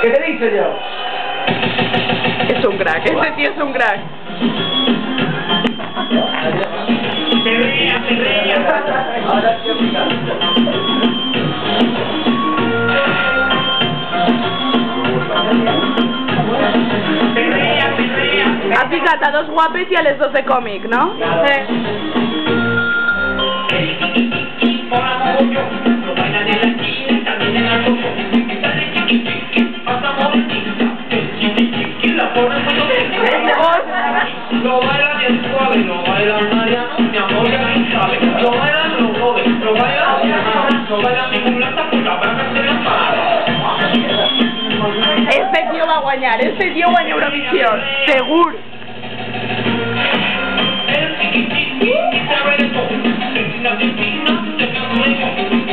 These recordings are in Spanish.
¿Qué te he dicho yo? Es un crack, este tío es un crack. Ahora sí obliga. Ha picat a dos guapets i a les dos de còmic, no? Lo baila bien suave, lo baila Mariano, mi amor ya lo sabe. Lo bailan los jóvenes, lo baila mi hermana, lo baila mi mulata por la braga se le para. Este tío va a guanyar, este tío guanya Eurovisión, segur. El tiquitín, el reggaetón, la piscina, el camino,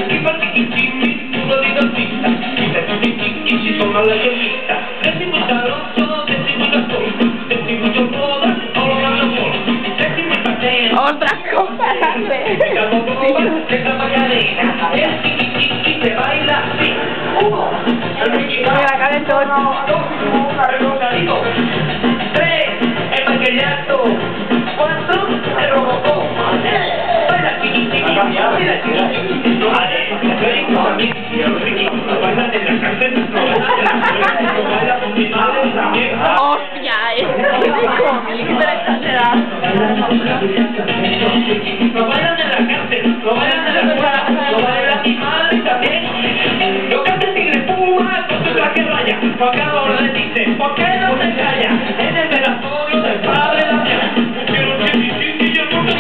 y para tiquitín, tú lo divertista, y te tiquitín, si son la leyenda, decimos taroso, decimos gastón, decimos yo toda, todo lo amor, decimos pateo. Ostras, comparable. Esa macarena, el tiquitín, se baila así, uno, Mira, calentón. 3, el maquillazo, 4, el robocó. Baila chiquitito, baila chiquitito. Baila de la cárcel, baila con mi madre también. Hostia, este de cómic, pero exagerado. Lo bailan en la cárcel, lo bailan en la escuela, lo baila mi madre también. Yo canto tigre puma con tu traje raya, porque ahora le dice, ¿por qué no te callas? En el velatorio del padre Damián. Quiero chiquitín, yo nunca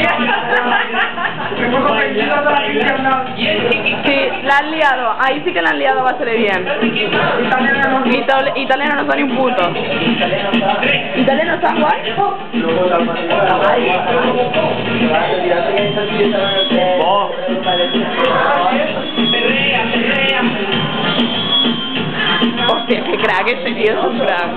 Sí, la han liado, ahí sí que la han liado bastante bien. Italiano no son ni un puto. ¿Italiano está guay? Hostia, qué crack, este tío es un crack.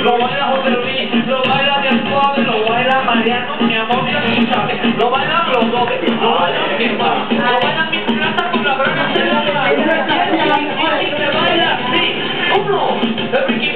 Lo baila José Luis, lo baila bien suave, lo baila Mariano, mi amor ya tú sabes. Lo bailan los dos, lo bailan mi hermano, lo bailan mi plata con la braga se la para. Se baila así, uno, de Ricky